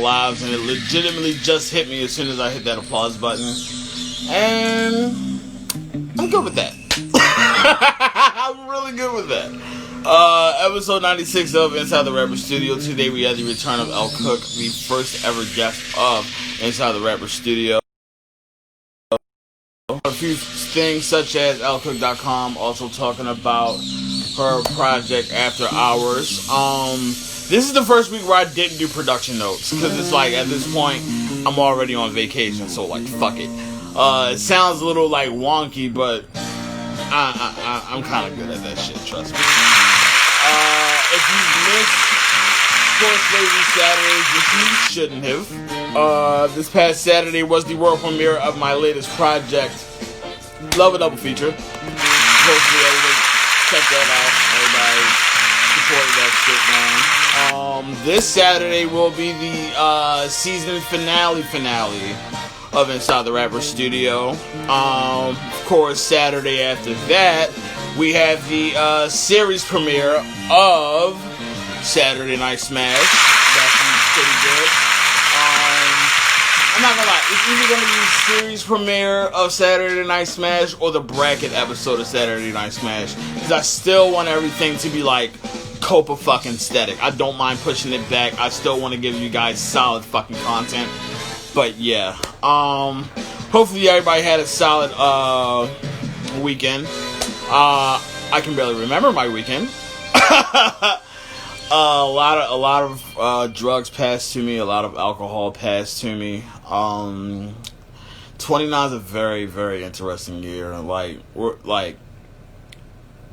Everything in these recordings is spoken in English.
lives, and it legitimately just hit me as soon as I hit that applause button. And I'm good with that. I'm really good with that. Episode 96 of Inside the Rapper Studio. Today we had the return of Elle Cook, the first ever guest of Inside the Rapper Studio. A few things such as ellecook.com, also talking about her project After Hours. This is the first week where I didn't do production notes, because it's like, at this point, I'm already on vacation, so like, fuck it. It sounds a little like wonky, but I'm kind of good at that shit, trust me. If you missed Sports Lady Saturdays, which you shouldn't have, this past Saturday was the world premiere of my latest project, Love a Double Feature. Hopefully everybody check that out. Everybody supported that shit, man. This Saturday will be the season finale of Inside the Rapper Studio. Of course, Saturday after that, we have the series premiere of Saturday Night Smash. That's pretty good. I'm not gonna lie, it's either gonna be the series premiere of Saturday Night Smash or the bracket episode of Saturday Night Smash, because I still want everything to be like Copa fucking static. I don't mind pushing it back. I still want to give you guys solid fucking content. But yeah, hopefully everybody had a solid weekend. I can barely remember my weekend. A lot of drugs passed to me. A lot of alcohol passed to me. 29 is a very, very interesting year.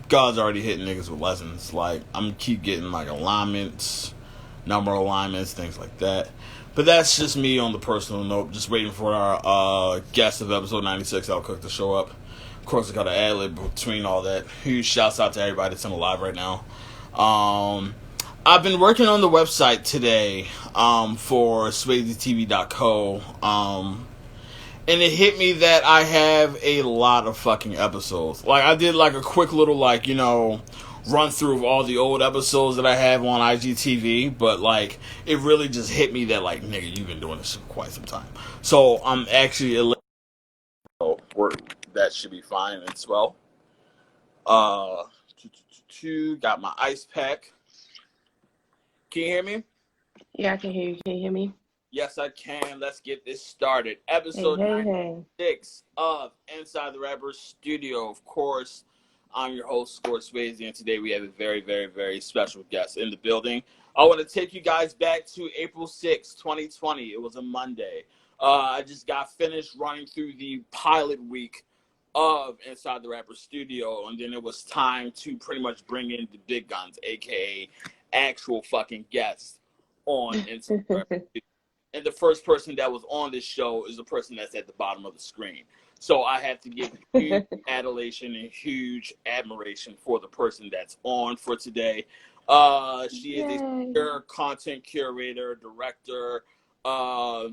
God's already hitting niggas with lessons. Like, I'm keep getting like alignments, number alignments, things like that. But that's just me on the personal note. Just waiting for our guest of episode 96, Elle Cook, to show up. Of course, I got to ad-lib between all that. Huge shouts out to everybody that's in the live right now. I've been working on the website today for SwayzeTV.co. And it hit me that I have a lot of fucking episodes. Like, I did like a quick little run through of all the old episodes that I have on IGTV, but like, it really just hit me that like, nigga, you've been doing this for quite some time. So I'm actually that should be fine as well. Got my ice pack. Can you hear me? Yeah, I can hear you. Can you hear me? Yes, I can. Let's get this started. Episode 96 of Inside the Rapper Studio. Of course, I'm your host, Swayze, and today we have a very, very, very special guest in the building. I want to take you guys back to April 6, 2020. It was a Monday. I just got finished running through the pilot week of Inside the Rapper Studio, and then it was time to pretty much bring in the big guns, a.k.a. actual fucking guests on Inside the Rapper Studio. And the first person that was on this show is the person that's at the bottom of the screen. So I have to give huge adulation and huge admiration for the person that's on for today. She is a speaker, content curator, director, a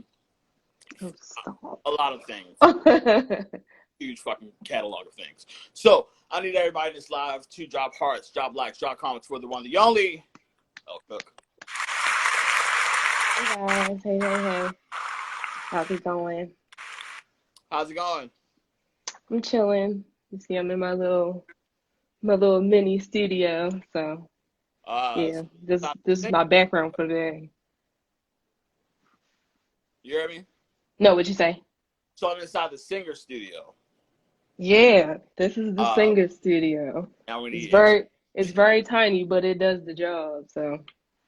lot of things. Huge fucking catalog of things. So I need everybody in this live to drop hearts, drop likes, drop comments for the one, the only Elle Cook. Hey guys, hey. How's it going? How's it going? I'm chilling. You see, I'm in my little mini studio. So yeah, this is my background for today. You hear me? No, what'd you say? So I'm inside the singer studio. Yeah, this is the singer studio. It's very tiny, but it does the job. So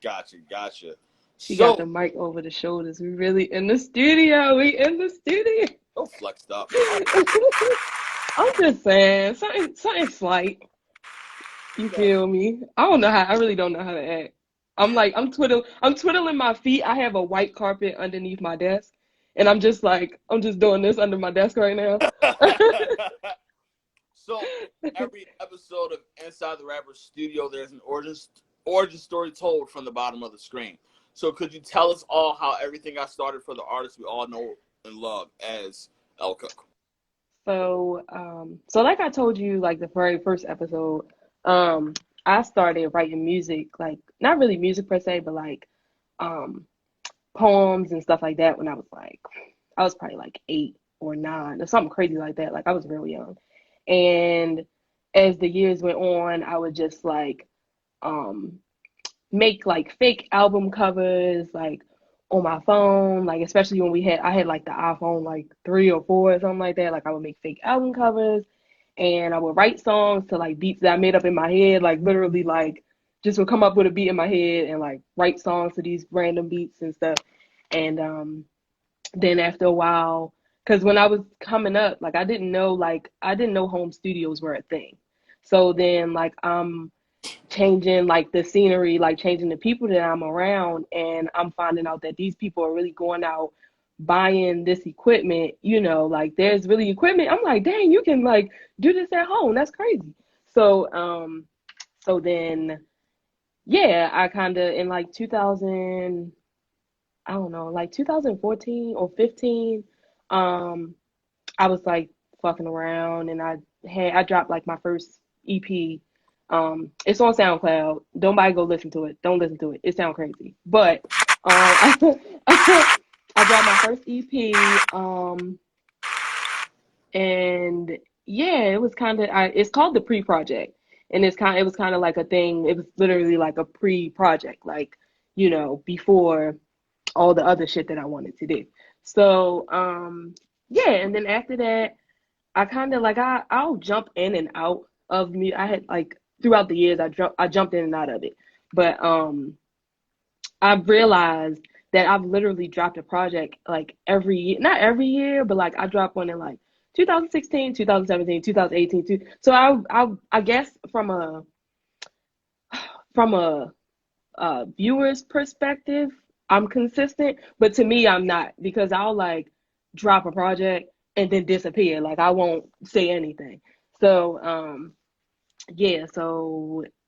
Gotcha. She got the mic over the shoulders. We really in the studio. Oh, flexed up. I'm just saying, something slight. You feel me? I really don't know how to act. I'm twiddling my feet. I have a white carpet underneath my desk, and I'm just doing this under my desk right now. So every episode of Inside the Rapper Studio, there's an origin story told from the bottom of the screen. So could you tell us all how everything got started for the artist we all know and love as Elle Cook? So like I told you, like the very first episode, I started writing music, like not really music per se, but like poems and stuff like that when I was probably like 8 or 9 or something crazy like that. Like I was real young. And as the years went on, I would just like um make like fake album covers like on my phone, like especially when I had like the iPhone like 3 or 4 or something like that. Like I would make fake album covers and I would write songs to like beats that I made up in my head, like literally like just would come up with a beat in my head and like write songs to these random beats and stuff. And then after a while, because when I was coming up, like I didn't know home studios were a thing. So then like I'm changing like the scenery, like changing the people that I'm around, and I'm finding out that these people are really going out buying this equipment, like there's really equipment. I'm like, dang, you can like do this at home. That's crazy. So so then yeah, I kind of in like 2000, I don't know, like 2014 or 15, um I was like fucking around and I dropped like my first EP. It's on SoundCloud. Nobody go listen to it. Don't listen to it. It sounds crazy. But I dropped my first EP. And yeah, it was kind of it's called the pre-project. And it was kind of like a thing. It was literally like a pre-project, like, before all the other shit that I wanted to do. So, yeah, and then after that, I kind of like I'll jump in and out of me. I had like throughout the years I jumped in and out of it. But I've realized that I've literally dropped a project like every year, not every year, but like I dropped one in like 2016, 2017, 2018 too. So I guess from a viewer's perspective, I'm consistent, but to me, I'm not because I'll like drop a project and then disappear. Like I won't say anything. So,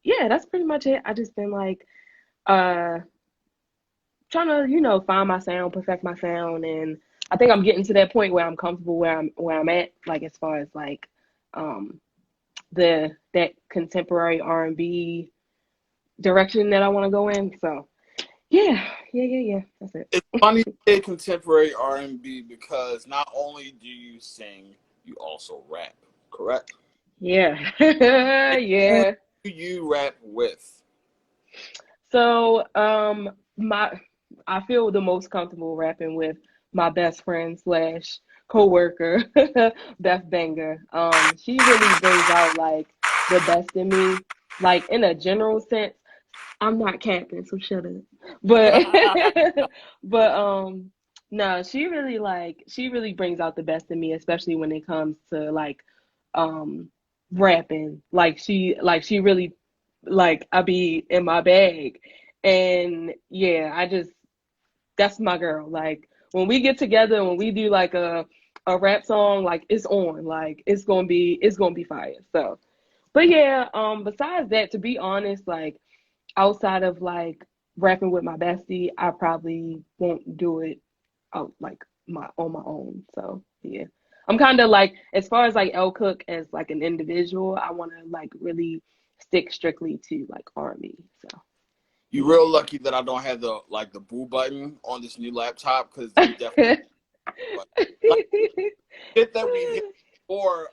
yeah, that's pretty much it. I just been like, uh, trying to, find my sound, perfect my sound, and I think I'm getting to that point where I'm comfortable where I'm at, like as far as like, um, that contemporary R&B direction that I want to go in. So. Yeah. That's it. It's funny to say contemporary R&B because not only do you sing, you also rap, correct? Yeah. And who Yeah. do you rap with? So, I feel the most comfortable rapping with my best friend slash coworker, Beth Banger. She really brings out like the best in me, like in a general sense. I'm not capping, so shut up. But but no, she really brings out the best in me, especially when it comes to like um rapping. She really like I be in my bag. And yeah, that's my girl. Like when we get together when we do like a rap song, like it's on. Like it's gonna be fire. So but yeah, besides that, to be honest, like outside of like rapping with my bestie, I probably won't do it out like my on my own. So yeah. I'm kind of like as far as like Elle Cook as like an individual, I want to like really stick strictly to like R&B. So You're real lucky that I don't have the boo button on this new laptop because you definitely yeah. like shit that we hit for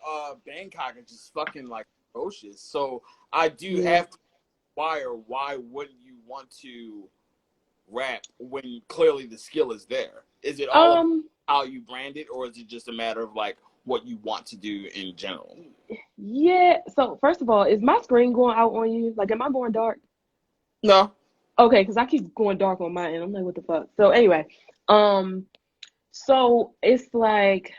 Bangkok is just fucking like atrocious. So I do Yeah. have to inquire why wouldn't you want to rap when clearly the skill is there? Is it all about Um how you brand it, or is it just a matter of like what you want to do in general? yeah, so first of all, is my screen going out on you? Like am I going dark? No. Okay, because I keep going dark on my end. I'm like, what the fuck? So anyway, um, so it's like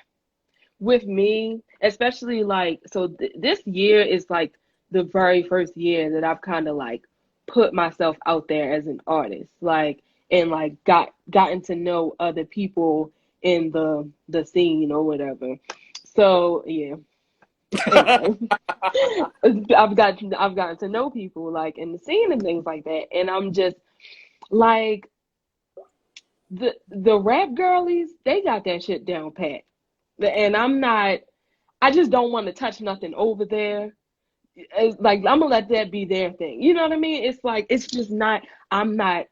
with me, especially like, so this year is like the very first year that I've kind of like put myself out there as an artist, like, and like gotten to know other people in the scene or whatever. So yeah, anyway, I've gotten to know people like in the scene and things like that, and I'm just like the rap girlies, they got that shit down pat. And I just don't want to touch nothing over there. Like I'm gonna let that be their thing. You know what I mean? It's like it's just not I'm not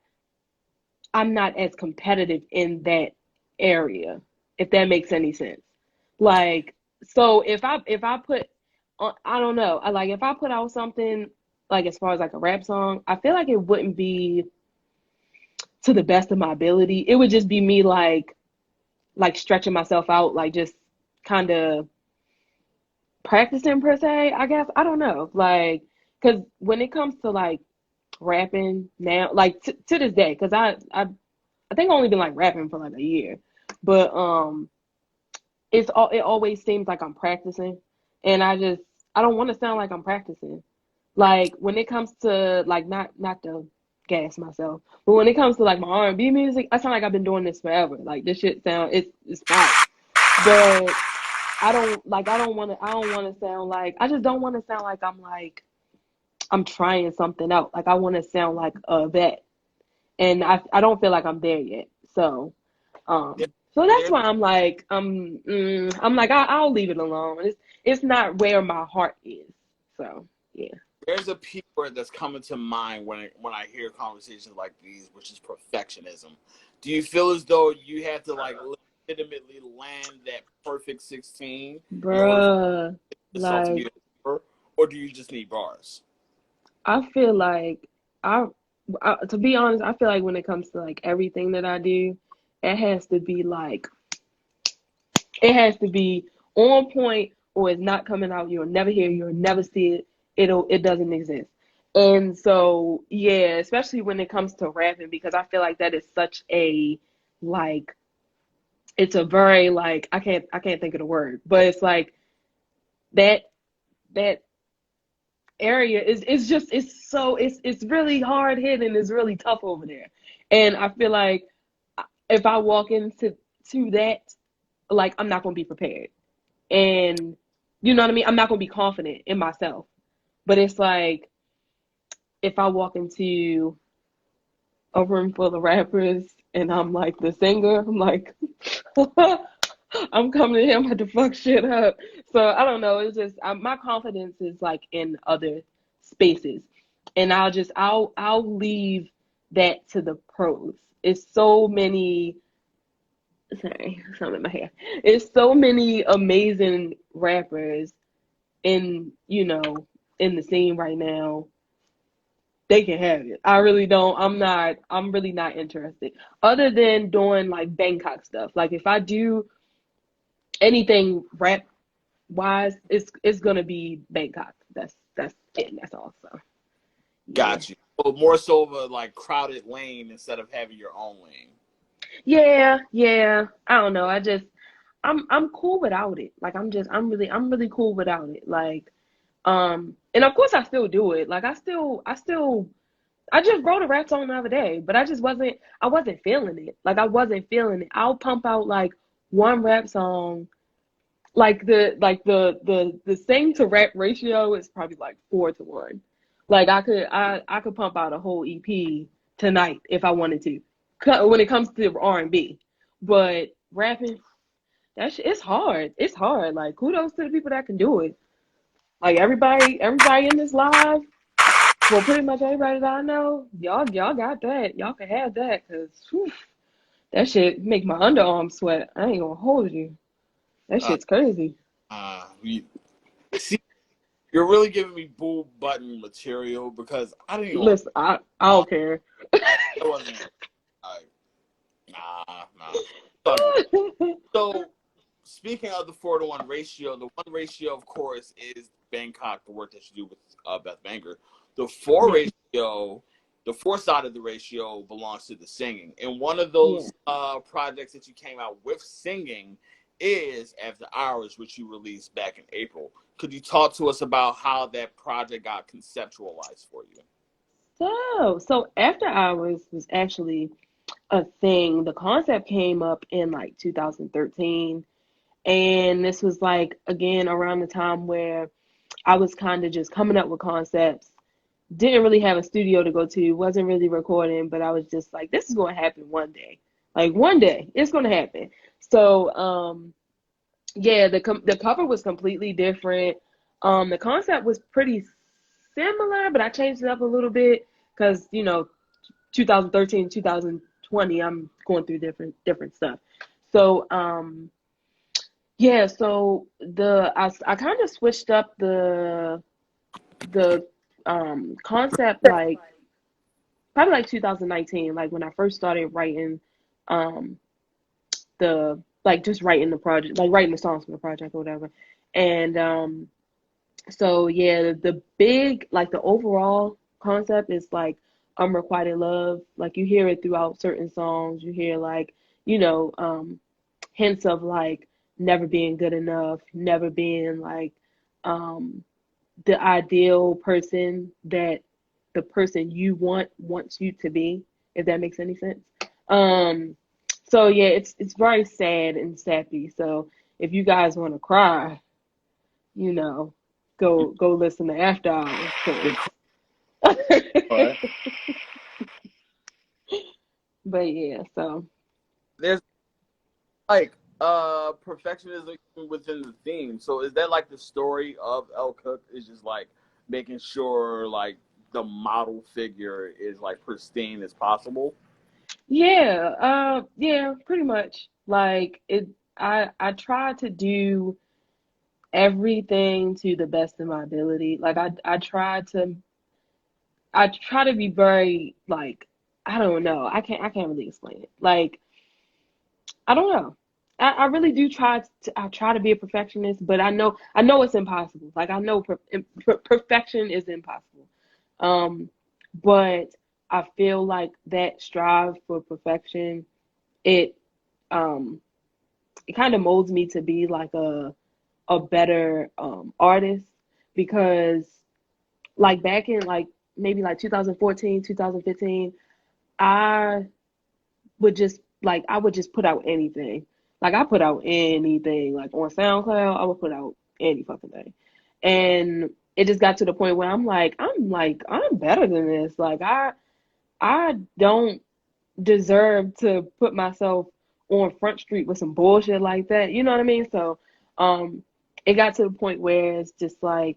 I'm not as competitive in that area, if that makes any sense. Like, so if I put I don't know, I like if I put out something like as far as like a rap song, I feel like it wouldn't be to the best of my ability. It would just be me like stretching myself out, like just kind of practicing per se, I guess. I don't know. Like, because when it comes to like rapping now, like to this day, because I think I've only been like rapping for like a year, but it always seems like I'm practicing, and I don't want to sound like I'm practicing. Like when it comes to like not to gas myself, but when it comes to like my R&B music, I sound like I've been doing this forever. Like this shit sound it's fine, but I don't want to sound like I just don't want to sound like I'm trying something out. Like I want to sound like a vet, and I don't feel like I'm there yet. There, So that's there's why I'm like I'll leave it alone. It's not where my heart is. So yeah. there's a P word that's coming to mind when I hear conversations like these, which is perfectionism. Do you feel as though you have to like legitimately land that perfect 16 in order for Bruh, the song to like get over, or do you just need bars? I feel like I, to be honest, I feel like when it comes to like everything that I do, it has to be like it has to be on point or it's not coming out. You'll never hear, you'll never see it. It doesn't exist. And so yeah, especially when it comes to rapping, because I feel like that is such a like it's a very like I can't think of the word, but it's like that that area is just it's really hard hitting, it's really tough over there. And I feel like if I walk into that, like I'm not gonna be prepared. And you know what I mean? I'm not gonna be confident in myself. But it's like if I walk into a room full of rappers and I'm like the singer, I'm like I'm coming in here, I'm about to fuck shit up. So I don't know. It's just my confidence is like in other spaces, and I'll leave that to the pros. It's so many. Sorry, something in my hair. It's so many amazing rappers in in the scene right now. They can have it. I really don't. I'm really not interested. Other than doing like Bangkok stuff. Like if I do anything rap wise, it's gonna be Bangkok. That's it. That's all. So yeah, Got you. So more so of a like crowded lane instead of having your own lane. yeah. I don't know. I'm cool without it. Like I'm really cool without it. Like and of course I still do it. Like I just wrote a rap song the other day, but I wasn't feeling it. Like I wasn't feeling it. I'll pump out like one rap song. Like the sing to rap ratio is probably like 4 to 1. Like I could pump out a whole EP tonight if I wanted to. When it comes to R&B, but rapping, it's hard. It's hard. Like kudos to the people that can do it. Like everybody in this live, well, pretty much everybody that I know, y'all got that. Y'all can have that because that shit make my underarms sweat. I ain't gonna hold you. That Uh, shit's crazy. you, see, you're really giving me bull button material because I didn't even want Listen, I to. don't care. It wasn't like nah. Fuck it. So speaking of the 4-to-1 ratio, the one ratio, of course, is Bangkok, the work that you do with Beth Banger. The four Yeah, ratio, the four side of the ratio belongs to the singing. And one of yeah. those projects that you came out with singing is After Hours, which you released back in April. Could you talk to us about how that project got conceptualized for you? So After Hours was actually a thing. The concept came up in like 2013, and this was like again around the time where I was kind of just coming up with concepts. Didn't really have a studio to go to, wasn't really recording, but I was just like, this is going to happen one day. Like one day, it's going to happen. So, yeah, the cover was completely different. The concept was pretty similar, but I changed it up a little bit because 2013, 20, I'm going through different stuff. So yeah, so I kind of switched up the concept like probably like 2019, like when I first started writing um the like just writing the project, like writing the songs for the project or whatever. And so yeah, the big like the overall concept is like unrequited love. Like you hear it throughout certain songs. You hear like, you know, hints of like never being good enough, never being like um the ideal person that the person you wants you to be, if that makes any sense. Um, so yeah, it's very sad and sappy. So if you guys want to cry, you know, go listen to After Hours, Big cause. part. But yeah, so There's like perfectionism within the theme. So is that like the story of Elle Cook is just like making sure like the model figure is like pristine as possible? yeah, yeah, pretty much. Like it, I try to do everything to the best of my ability. Like I try to be very like I don't know. I can't really explain it. Like I don't know. I really do I try to be a perfectionist, but I know it's impossible. Like I know perfection is impossible. Um, but I feel like that strive for perfection, it um it kind of molds me to be like a better artist because like back in like maybe like 2014, 2015, I I would just put out anything. Like I put out anything. Like on SoundCloud, I would put out any fucking thing. And it just got to the point where I'm better than this. Like I don't deserve to put myself on Front Street with some bullshit like that. You know what I mean? So um it got to the point where it's just like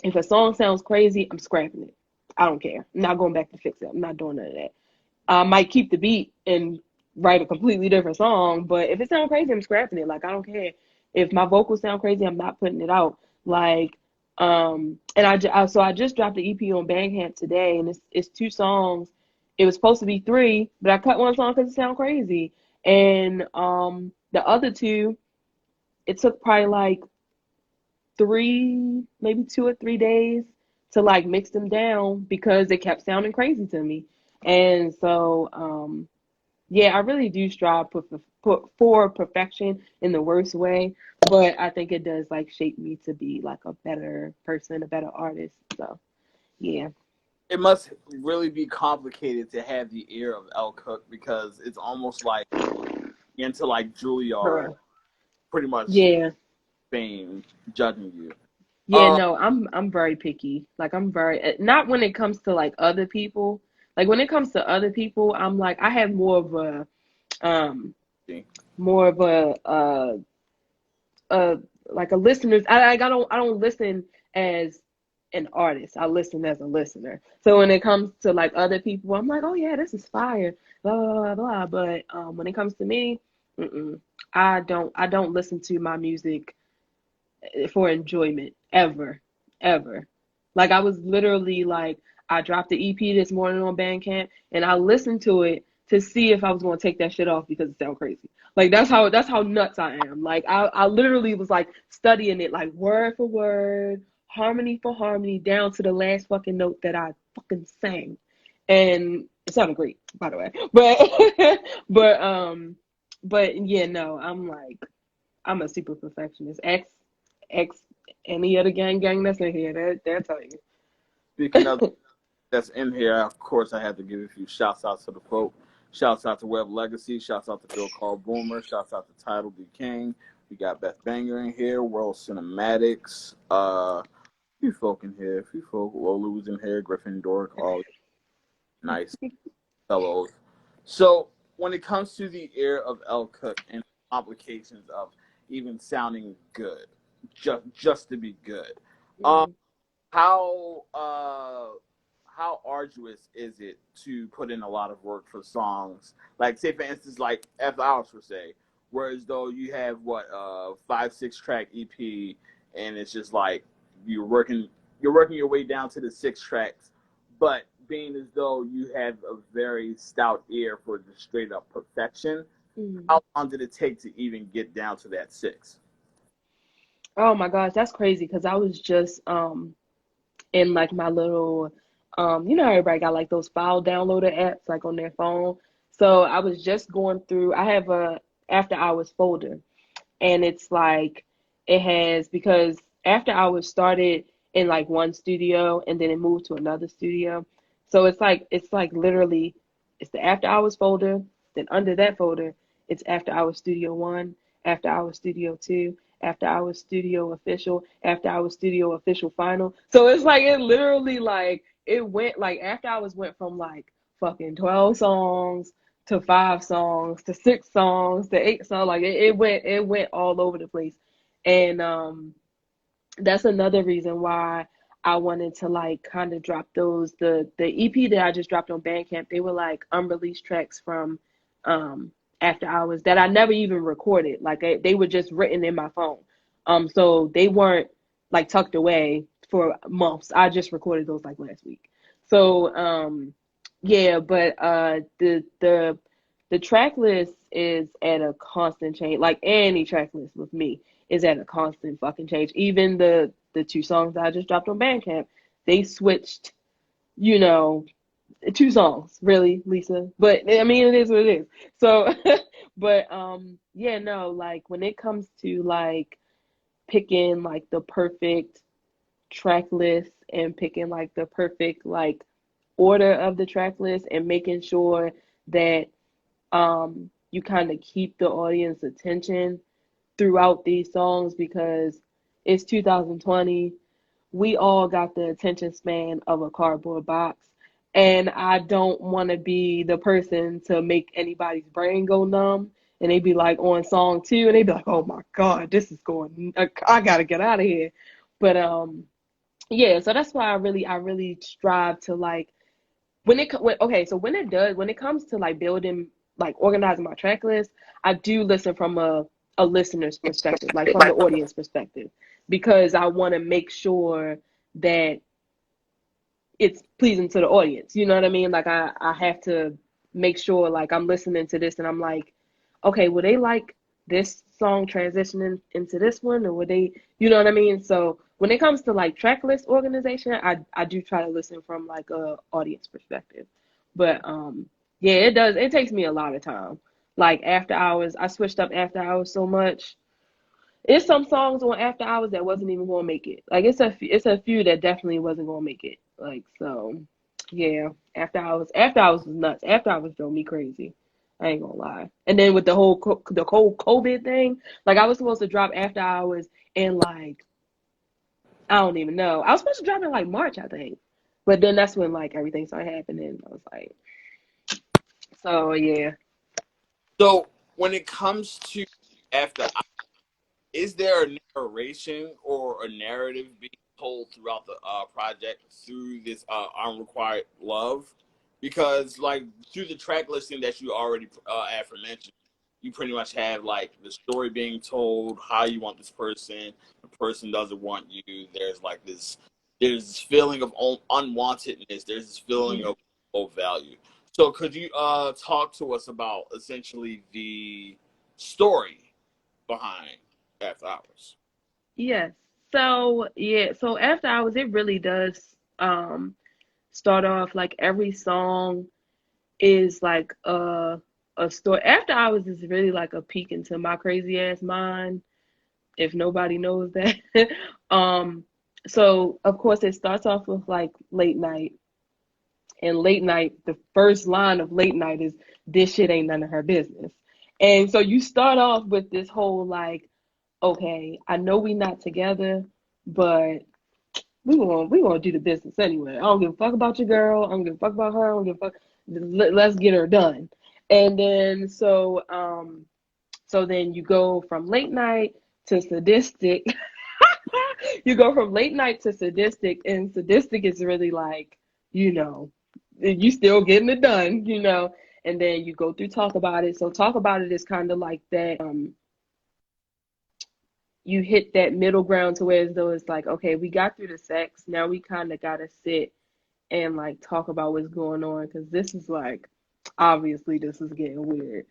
if a song sounds crazy, I'm scrapping it. I don't care. I'm not going back to fix it. I'm not doing none of that. I might keep the beat and write a completely different song, but if it sounds crazy, I'm scrapping it. Like I don't care. If my vocals sound crazy, I'm not putting it out. Like and I just dropped the EP on Bandcamp today, and it's two songs. It was supposed to be three, but I cut one song because it sounded crazy, and the other two, it took probably like maybe 2 or 3 days to like mix them down because they kept sounding crazy to me. And so, yeah, I really do strive for perfection in the worst way, but I think it does like shape me to be like a better person, a better artist. So, yeah. It must really be complicated to have the ear of Elle Cook because it's almost like into like Juilliard, Bruh. pretty much Yeah. Spain judging you. Yeah, Uh, no, I'm very picky. Like I'm very not when it comes to like other people. Like when it comes to other people, I'm like I have um more of a like a listener. I don't listen as an artist. I listen as a listener. So when it comes to like other people, I'm like, oh yeah, this is fire, blah blah blah blah. But when it comes to me, mm-mm, I don't listen to my music for enjoyment ever, ever. Like I was literally like I dropped the EP this morning on Bandcamp and I listened to it to see if I was going to take that shit off because it sounds crazy. Like that's how nuts I am. Like I literally was like studying it like word for word, harmony for harmony down to the last fucking note that I fucking sang. And it sounded great, by the way. But but yeah, no, I'm a super perfectionist. X any other gang that's in here, they'll tell Speaking of you. that's in here, of course, I have to give a few shouts out to the folk. Shouts out to Web Legacy. Shouts out to Bill Carl Boomer. Shouts out to Title B King. We got Beth Banger in here. World Cinematics. Few folk in here. Few folk. Lola was in here. Griffin Dork. All nice fellows. So when it comes to the ear of Elle Cook and complications of even sounding good, just to be good, um, Mm. how how arduous is it to put in a lot of work for songs? Like, say for instance, like F Hours per se, whereas though you have what 5 6 track EP, and it's just like you're working you're working your way down to the 6 tracks, but being as though you have a very stout ear for the straight up perfection, Mhm. how long did it take to even get down to that 6? Oh my gosh, that's crazy because I was just in like my little you know how everybody got like those file downloader apps like on their phone. So I was just going through I have a after hours folder, and it's like it has because after hours started in like one studio and then it moved to another studio. So it's like literally it's the after hours folder, then under that folder it's after hours studio 1, after hours studio 2, after hours studio official, after hours studio official final. So it's like it literally like it went like after hours went from like fucking 12 songs to 5 songs to 6 songs to 8 songs. Like it went all over the place. And that's another reason why I wanted to like kind of drop those the EP that I just dropped on Bandcamp. They were like unreleased tracks from um After Hours that I never even recorded. Like they were just written in my phone. So they weren't like tucked away for months. I just recorded those like last week. So yeah, but the track list is at a constant change. Like any track list with me is at a constant fucking change. Even the 2 songs that I just dropped on Bandcamp, they switched, you know, 2 songs, really, Lisa. But I mean, it is what it is. So, but yeah, no, like when it comes to like picking like the perfect track list and picking like the perfect like order of the track list and making sure that you kind of keep the audience attention throughout these songs because it's 2020. We all got the attention span of a cardboard box. And I don't want to be the person to make anybody's brain go numb. And they be like on song 2, and they be like, "Oh my God, this is going. I gotta get out of here." But yeah. So that's why I really strive to like okay, so when it comes to like building like organizing my track list, I do listen from a listener's perspective, like from the audience perspective, because I want to make sure that it's pleasing to the audience. You know what I mean? Like I have to make sure like I'm listening to this and I'm like, okay, will they like this song transitioning into this one, or would they, you know what I mean? So when it comes to like track list organization, I do try to listen from like a audience perspective. But yeah, it takes me a lot of time. Like After Hours, I switched up After Hours so much. It's some songs on After Hours that wasn't even gonna make it. Like it's a few that definitely wasn't gonna make it. Like so, yeah. After Hours was nuts. After Hours drove me crazy. I ain't gonna lie. And then with the whole COVID thing, like I was supposed to drop After Hours in like I don't even know. I was supposed to drop in like March, I think. But then that's when like everything started happening. I was like, so yeah. So when it comes to after, is there a narration or a narrative being told throughout the project through this unrequired love? Because like through the track listing that you already aforementioned, you pretty much have like the story being told, how you want this person, the person doesn't want you. There's this feeling of unwantedness. There's this feeling Mm. of low value. So could you talk to us about essentially the story behind After Hours? Yes. So yeah, so After Hours it really does start off like every song is like a story. After Hours is really like a peek into my crazy ass mind, if nobody knows that. um, so of course it starts off with like Late Night, and Late Night, the first line of Late Night is this shit ain't none of her business. And so you start off with this whole like, okay, I know we not together, but we gonna do the business anyway. I don't give a fuck about your girl. I don't give a fuck about her. I don't give a fuck. Let's get her done. And then so then you go from Late Night to Sadistic. You go from Late Night to Sadistic, and Sadistic is really like you know, you still getting it done, you know. And then you go through Talk About It. So Talk About It is kind of like that. You hit that middle ground to where as though it's like, okay, we got through the sex. Now we kind of gotta sit and like talk about what's going on because this is like, obviously this is getting weird.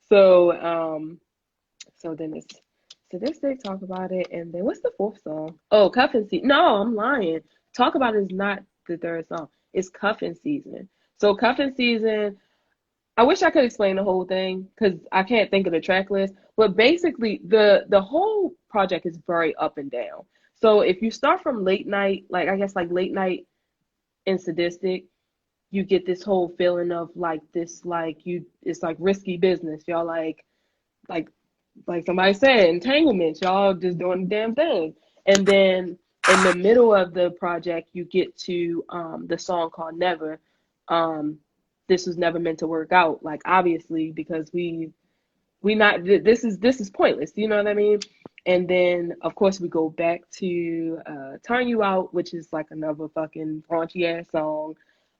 So so then it's so this they talk about it, and then what's the fourth song? Oh, Cuffing Season. No, I'm lying. Talk About It is not the third song. It's Cuffing Season. So Cuffing Season, I wish I could explain the whole thing because I can't think of the track list. But basically, the whole project is very up and down. So if you start from late night, like I guess like late night and sadistic, you get this whole feeling of like this, like you, it's like risky business. Y'all like like somebody said, entanglements. Y'all just doing the damn thing. And then in the middle of the project, you get to the song called Never. Um, this was never meant to work out. Like obviously because we not this is pointless. You know what I mean? And then of course we go back to Turn You Out, which is like another fucking raunchy ass song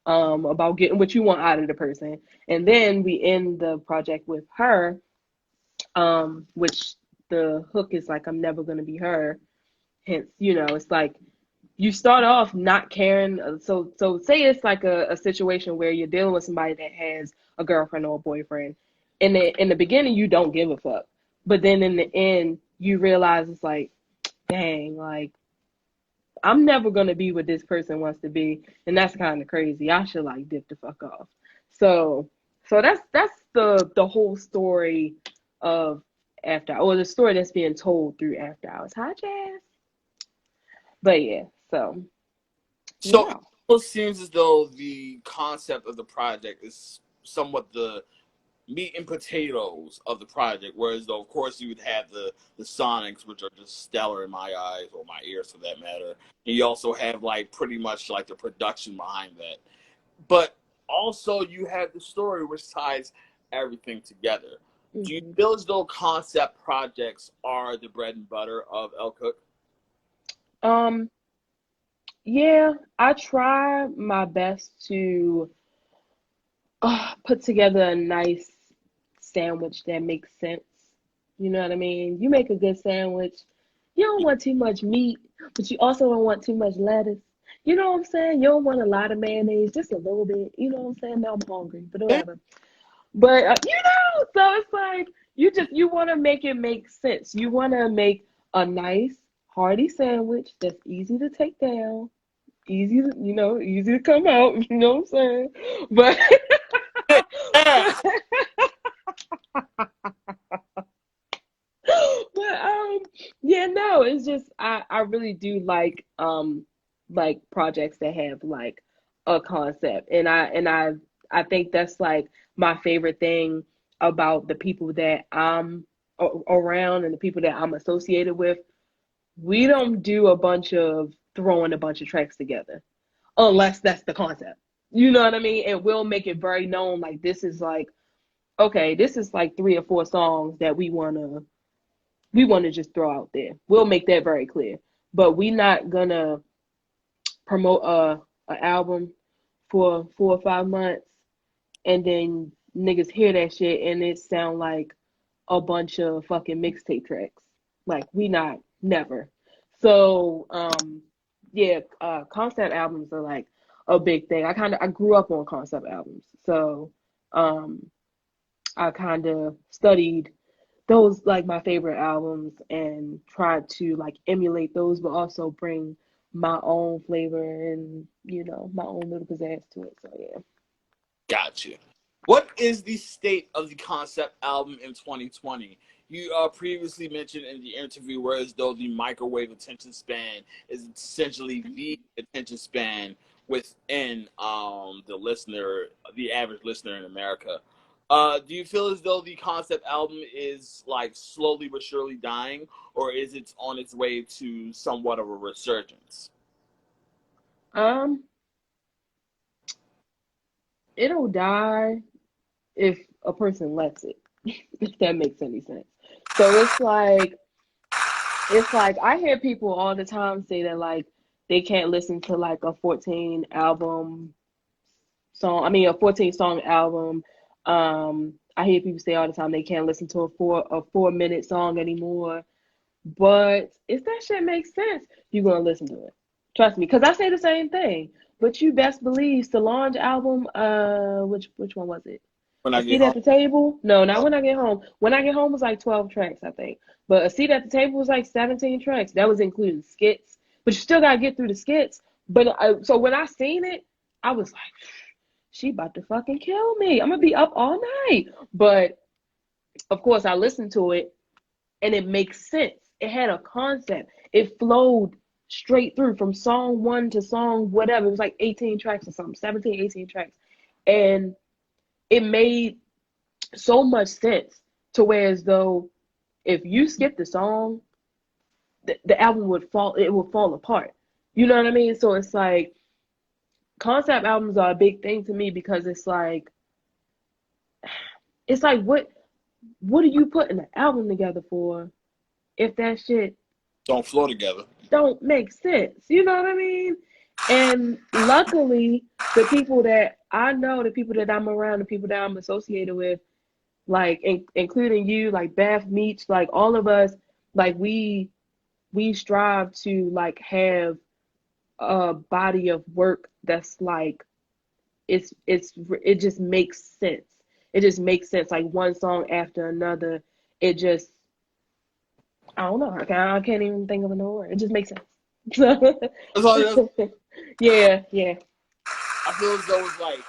about getting what you want out of the person. And then we end the project with Her, which the hook is like I'm never gonna be her. Hence, you know, it's like you start off not caring. So say it's like a situation where you're dealing with somebody that has a girlfriend or a boyfriend. In the beginning you don't give a fuck. But then in the end you realize it's like, dang, like I'm never gonna be what this person wants to be. And that's kinda crazy. I should like dip the fuck off. So so that's the whole story of After, or the story that's being told through After Hours. Hi, Jazz. But yeah, so So it yeah. almost seems as though the concept of the project is somewhat the meat and potatoes of the project. Whereas, though, of course, you would have the Sonics, which are just stellar in my eyes or my ears, for that matter. And you also have like pretty much like the production behind that. But also, you have the story, which ties everything together. Do you Hmm. feel as though concept projects are the bread and butter of El Cook? Um, yeah, I try my best to put together a nice sandwich that makes sense. You know what I mean? You make a good sandwich. You don't want too much meat, but you also don't want too much lettuce. You know what I'm saying? You don't want a lot of mayonnaise, just a little bit. You know what I'm saying? Now I'm hungry, but Yeah. whatever. But you know, so it's like you want to make it make sense. You want to make a nice hearty sandwich that's easy to take down, easy to, easy to come out. You know what I'm saying? But Yeah. but but yeah, no, it's just I really do like projects that have like a concept, and I think that's like my favorite thing about the people that I'm around and the people that I'm associated with. We don't do a bunch of throwing a bunch of tracks together unless that's the concept. You know what I mean? And we'll make it very known like this is like, okay, this is like three or four songs that we want to just throw out there. We'll make that very clear. But we not gonna promote a album for 4 or 5 months and then niggas hear that shit and it sound like a bunch of fucking mixtape tracks. Like we not never. So yeah, concept albums are like a big thing. I grew up on concept albums. So um I kind of studied those like my favorite albums and tried to like emulate those, but also bring my own flavor and my own little pizzazz to it. So yeah. Gotcha. What is the state of the concept album in 2020? You previously mentioned in the interview whereas though the microwave attention span is essentially the attention span within the listener, the average listener in America. Do you feel as though the concept album is like slowly but surely dying, or is it on its way to somewhat of a resurgence? Um, it'll die if a person lets it, if that makes any sense. So it's like I hear people all the time say that like they can't listen to like a 14 album song. I mean, a 14 song album. I hear people say all the time they can't listen to a 4 minute song anymore. But if that shit makes sense, you're gonna listen to it. Trust me, because I say the same thing. But you best believe Solange album, which one was it? When A I get Seat home. at the Table? No, not Oh, When I Get Home. When I Get Home was like 12 tracks, I think. But A Seat at the Table was like 17 tracks. That was including skits. But you still gotta get through the skits. But so when I seen it, I was like, she about to fucking kill me. I'm gonna be up all night. But of course I listened to it and it makes sense. It had a concept. It flowed straight through from song one to song whatever. It was like 18 tracks or something, 17, 18 tracks. And it made so much sense to where as though if you skip the song, the album would fall apart. You know what I mean? So it's like concept albums are a big thing to me because it's like what are you putting an album together for if that shit don't flow together. don't make sense? You know what I mean? And luckily, the people that I know, the people that I'm around, the people that I'm associated with, like including you, like Beth, Meech, like all of us, like we strive to like have a body of work that's like it just makes sense. It just makes sense. Like one song after another, it just I don't know. I can't even think of another word. It just makes sense. That's all it is. Yeah, yeah. I feel as though it's like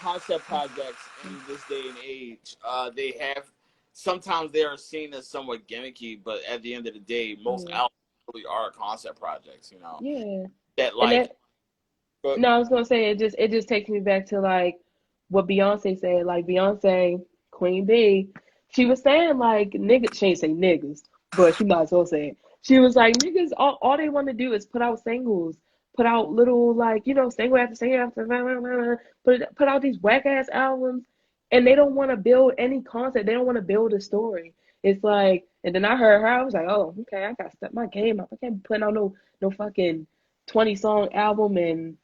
concept projects in this day and age. They have sometimes they are seen as somewhat gimmicky, but at the end of the day, most Yeah. albums really are concept projects. You know Yeah. that And like, but no, I was gonna say it just takes me back to like what Beyonce said. Like Beyonce, Queen B, she was saying like niggas. She ain't say niggas, but she might as well say it. She was like niggas. All they want to do is put out singles, put out little like single after single after put out these whack ass albums, and they don't want to build any concept. They don't want to build a story. It's like, and then I heard her. I was like, oh, okay, I gotta step my game up. I can't be putting out no fucking 20 song album and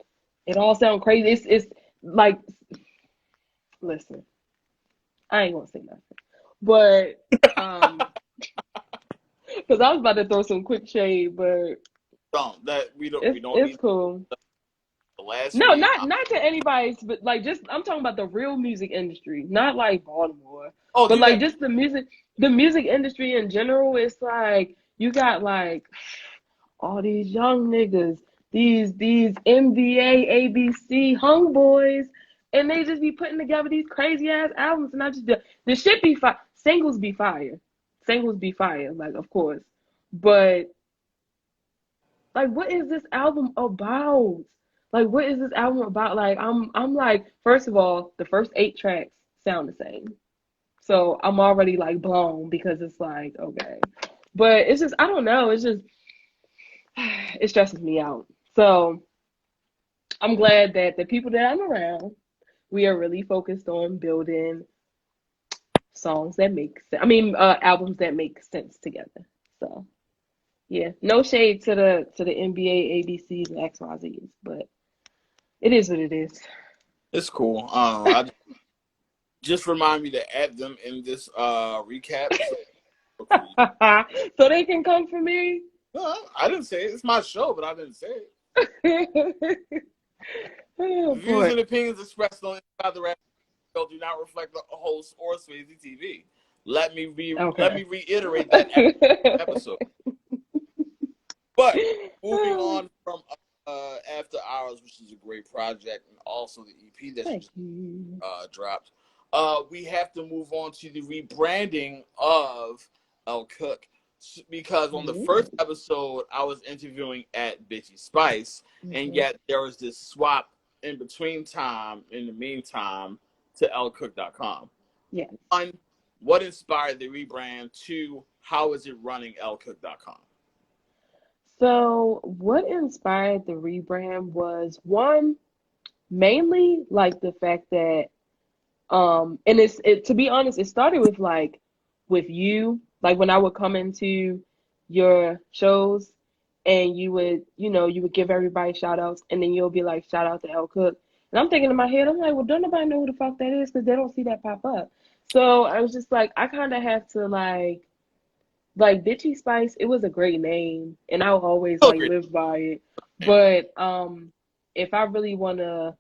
it all sounds crazy. It's like, listen, I ain't gonna say nothing, but because I was about to throw some quick shade, but don't that we don't it's need cool. the last No, week. not to anybody's, but like just I'm talking about the real music industry, not like Baltimore, Oh, but you like got just the music industry in general. It's like you got like all these young niggas, these NBA, ABC hung boys, and they just be putting together these crazy ass albums, and I just the shit be fire. Singles be fire, like of course, but like what is this album about? Like what is this album about? Like I'm like first of all, the first 8 tracks sound the same, so I'm already like blown because it's like okay, but it's just I don't know, it's just it stresses me out. So I'm glad that the people that I'm around, we are really focused on building songs that make sense. I mean, albums that make sense together. So yeah, no shade to the NBA, ABCs, and XYZs, but it is what it is. it's cool. I just remind me to add them in this recap. So, So they can come for me. no, I didn't say it. It's my show, but I didn't say it. Oh The views boy. and opinions expressed on Inside the Rap Show do not reflect the host or Swayze TV. Let Okay. me reiterate that episode. But moving on from After Hours, which is a great project, and also the EP that Thank you. dropped, we have to move on to the rebranding of Elle Cook. Because on the first episode, I was interviewing at Bitchy Spice, and Mm-hmm. yet there was this swap in the meantime, to ellecook.com. Yes. One, what inspired the rebrand? Two, how is it running ellecook.com? So what inspired the rebrand was one, mainly like the fact that and to be honest, it started with like with you, like when I would come into your shows and you would give everybody shout outs and then you'll be like shout out to Elle Cook And I'm thinking in my head, I'm like, well, don't nobody know who the fuck that is because they don't see that pop up. So I was just like, I kind of have to like Bitchy Spice. It was a great name, and I'll always Still a like great live by it. name. But if I really want to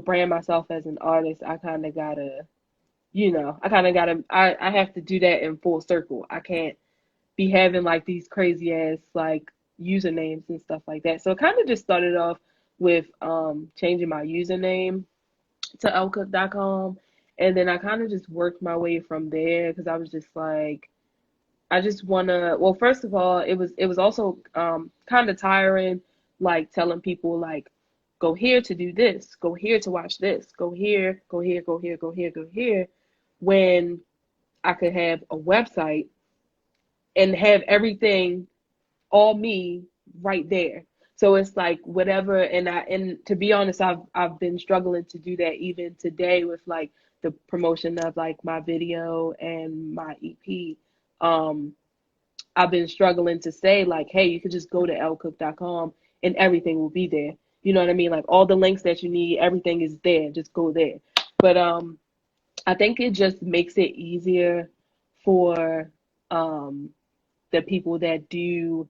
brand myself as an artist, I kind of gotta, I have to do that in full circle. I can't be having like these crazy ass like usernames and stuff like that. So it kind of just started off with changing my username to elcook.com, and then I kind of just worked my way from there because I was just like, I just wanna. Well, first of all, it was also kind of tiring, like telling people like, go here to do this, go here to watch this, go here, go here, go here, go here, go here, when I could have a website and have everything all me right there. So it's like whatever, and to be honest, I've been struggling to do that even today with like the promotion of like my video and my EP. Um, I've been struggling to say like, hey, you could just go to lcook.com and everything will be there. You know what I mean? Like all the links that you need, everything is there. Just go there. But I think it just makes it easier for um the people that do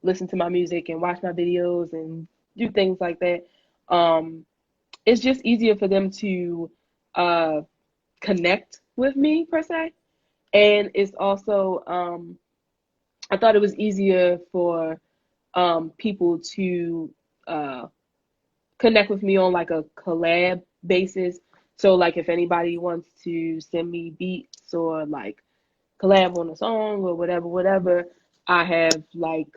listen to my music and watch my videos and do things like that. Um, it's just easier for them to uh, connect with me per se, and it's also I thought it was easier for people to uh, connect with me on like a collab basis. So like if anybody wants to send me beats or like collab on a song or whatever, I have like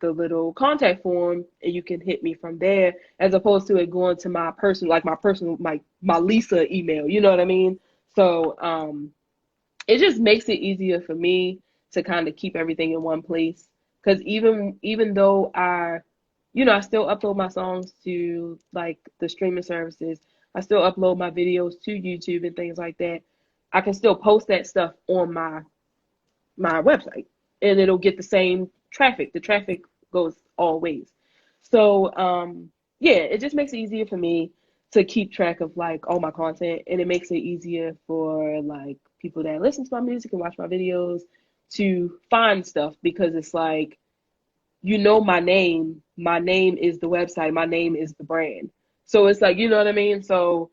the little contact form and you can hit me from there as opposed to it going to my personal, like my Lisa email, you know what I mean? So it just makes it easier for me to kind of keep everything in one place. Because even though I still upload my songs to like the streaming services, I still upload my videos to YouTube and things like that. I can still post that stuff on my website and it'll get the same traffic. The traffic goes all ways. So yeah, it just makes it easier for me to keep track of like all my content, and it makes it easier for like people that listen to my music and watch my videos to find stuff because it's like my name is the website, my name is the brand. So it's like, you know what I mean? So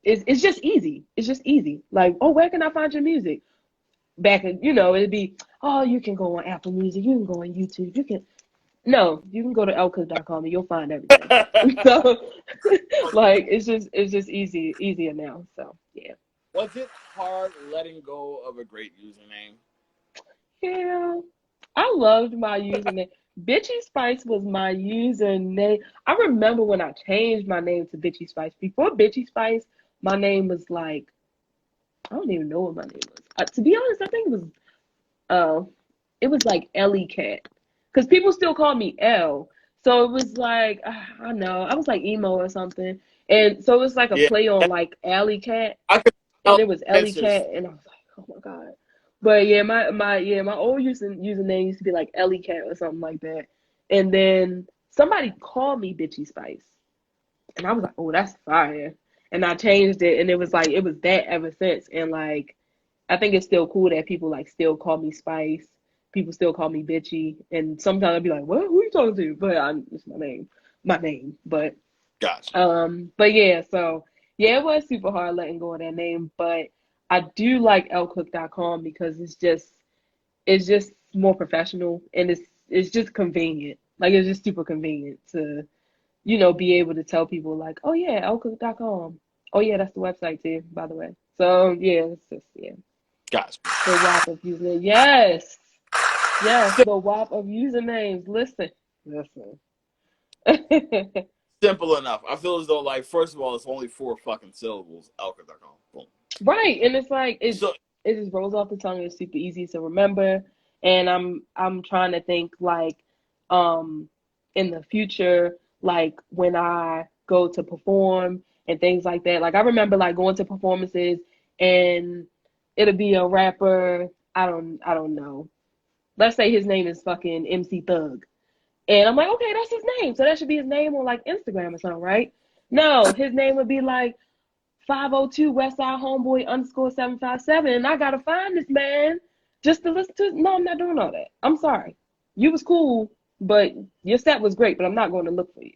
it's just easy. It's just easy. Like, oh, where can I find your music? Back in, it'd be, oh, you can go on Apple Music, you can go on YouTube, you can go to elka.com and you'll find everything. So like it's just easier now. So yeah. Was it hard letting go of a great username? Yeah. I loved my username. Bitchy Spice was my username. I remember when I changed my name to Bitchy Spice. Before Bitchy Spice, my name was like, I don't even know what my name was. To be honest, I think uh, it was like Ellie Cat. Because people still call me Elle. So it was like, I know, I was like emo or something. And so it was like a Yeah, play on like Alley Cat. I could And tell it was Ellie answers. Cat. And I was like, oh my God. But yeah, my old username used to be like Ellie Cat or something like that. And then somebody called me Bitchy Spice. And I was like, oh, that's fire. And I changed it and it was like it was that ever since. And like I think it's still cool that people like still call me Spice. People still call me Bitchy. And sometimes I'd be like, what? Who are you talking to? But it's my name. My name. Gotcha. But yeah, so yeah, it was super hard letting go of that name. But I do like lcook.com because it's just more professional and it's just convenient. Like it's just super convenient to be able to tell people like, oh yeah, lcook.com. Oh yeah, that's the website too, by the way. So yeah, it's just yeah. Gotcha. The WAP of username. Yes. Yes, the WAP of usernames. Listen. Listen. Simple enough. I feel as though, like, first of all, it's only 4 fucking syllables. Alka.com. Boom. Right. And it's like So it just rolls off the tongue. It's super easy to remember. And I'm trying to think like um in the future, like when I go to perform and things like that. Like I remember like going to performances and it'll be a rapper, I don't know. Let's say his name is fucking MC Thug. And I'm like, okay, that's his name. So that should be his name on like Instagram or something, right? No, his name would be like 502 Westside Homeboy underscore 757. And I gotta find this man just to listen to. No, I'm not doing all that. I'm sorry. You was cool, but your set was great, but I'm not going to look for you.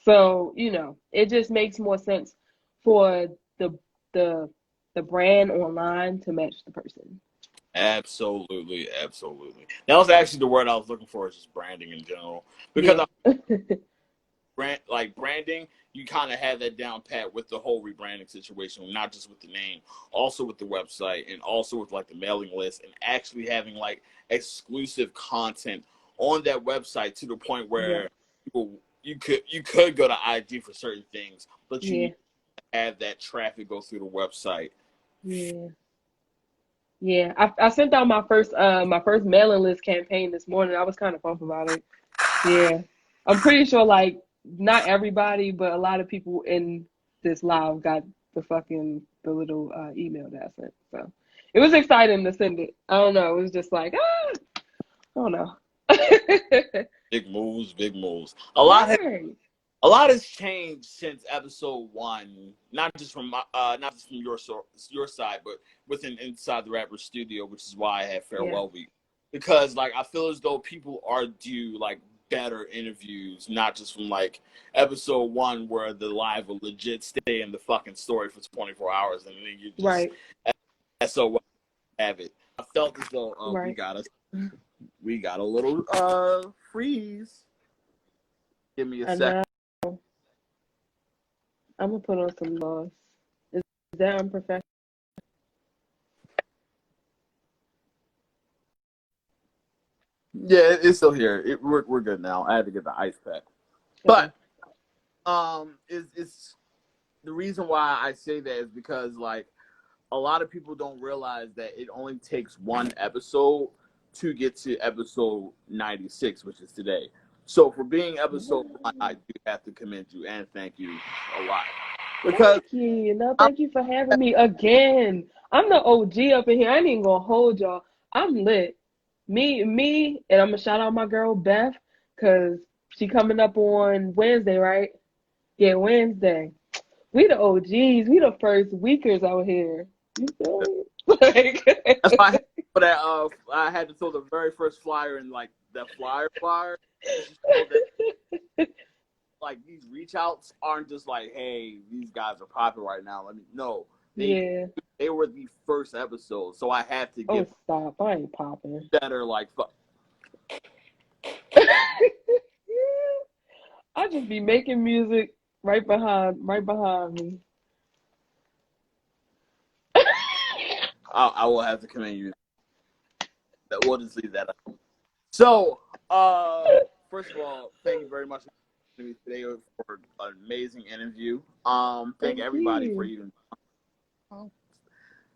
So, it just makes more sense for the the the brand online to match the person. Absolutely, absolutely. That was actually the word I was looking for, is just branding in general. Because Yeah. branding, you kind of have that down pat with the whole rebranding situation, not just with the name, also with the website, and also with like the mailing list, and actually having like exclusive content on that website to the point Yeah. where you could go to IG for certain things, but you Yeah. need to have that traffic go through the website. Yeah. Yeah. I sent out my first mailing list campaign this morning. I was kind of pumped about it. Yeah. I'm pretty sure like not everybody, but a lot of people in this live got the little email that I sent. So it was exciting to send it. I don't know. It was just like, I don't know. Big moves, big moves. Right. A lot has changed since episode one, not just from your side, but within inside the rapper studio, which is why I had Yeah. farewell week, because like I feel as though people are due like better interviews, not just from like episode one where the live will legit stay in the fucking story for 24 hours and then you just Right. so have it. I felt as though Right. we got a little freeze. Give me a I second. know. I'm gonna put on some loss. Is that unprofessional? Yeah, it's still here. We're good now. I had to get the ice pack. Okay. But is the reason why I say that is because like a lot of people don't realize that it only takes one episode to get to episode 96, which is today. So for being episode one, I do have to commend you and thank you a lot because Thank you. No, I'm thank you for having me again. I'm the OG up in here. I ain't even gonna hold y'all. I'm lit. And I'm gonna shout out my girl Beth, cause she coming up on Wednesday, right? Yeah, Wednesday. We the OGs. We the first weekers out here. You feel me? that's why I had to throw the very first flyer in like that flyer. Just so that like these reach outs aren't just like, hey, these guys are popular right now. Let me no. Yeah. They were the first episode, so I had to Oh, give stop. I ain't popping. better like I just be making music right behind me. I will have to commend you. That we'll just leave that up. So, first of all, thank you very much for joining me today for an amazing interview. Thank Thank everybody for you. even.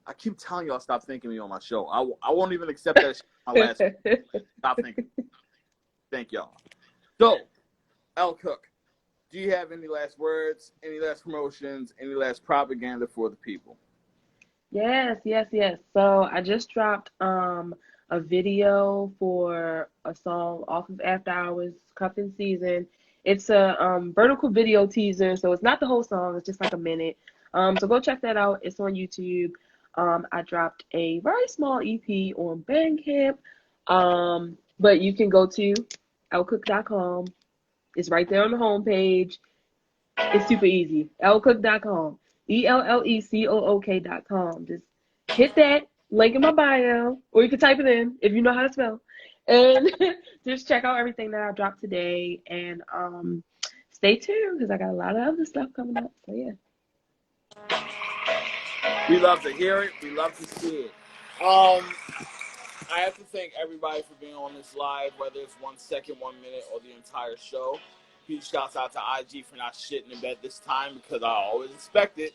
I keep telling y'all stop thanking me on my show. I won't even accept that shit on my last. Stop thanking. Thank y'all. So, Elle Cook, do you have any last words, any last promotions, any last propaganda for the people? Yes, yes, yes. So I just dropped a video for a song off of After Hours Cuffing Season. It's a vertical video teaser, so it's not the whole song, it's just like a minute. So go check that out. It's on YouTube. I dropped a very small EP on Bandcamp. But you can go to ellecook.com. It's right there on the homepage. It's super easy. ellecook.com. ELLECOOK.com. Just hit that link in my bio, or you can type it in if you know how to spell. And just check out everything that I dropped today. And stay tuned because I got a lot of other stuff coming up. So yeah. We love to hear it. We love to see it. I have to thank everybody for being on this live, whether it's 1 second, 1 minute, or the entire show. Huge shouts out to IG for not shitting in bed this time because I always expect it,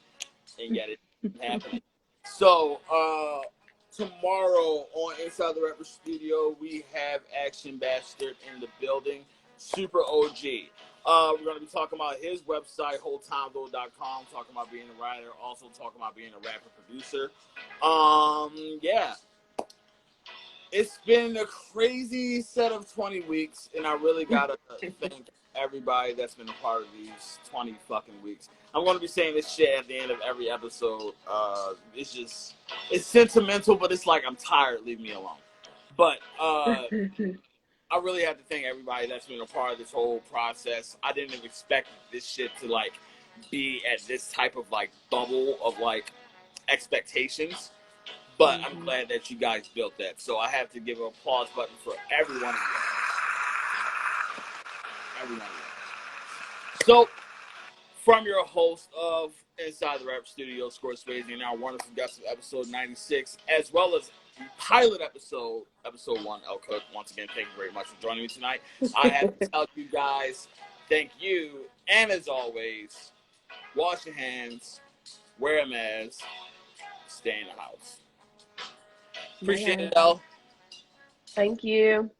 and yet it didn't happen. So, tomorrow on Inside the Rapper Studio, we have Action Bastard in the building. Super OG. We're going to be talking about his website, wholetimelo.com, talking about being a writer, also talking about being a rapper producer. Yeah. It's been a crazy set of 20 weeks, and I really gotta thank everybody that's been a part of these 20 fucking weeks. I'm gonna be saying this shit at the end of every episode. It's sentimental, but it's like I'm tired. Leave me alone. But I really have to thank everybody that's been a part of this whole process. I didn't even expect this shit to like be at this type of like bubble of like expectations. But I'm glad that you guys built that. So I have to give an applause button for every one of you. Every one of you. So, from your host of Inside the Rap Studio, Scorsese, and our wonderful guest of episode 96, as well as the pilot episode 1, Elle Cook. Once again, thank you very much for joining me tonight. I have to tell you guys, thank you. And as always, wash your hands, wear a mask, stay in the house. Appreciate it, Elle. Thank you.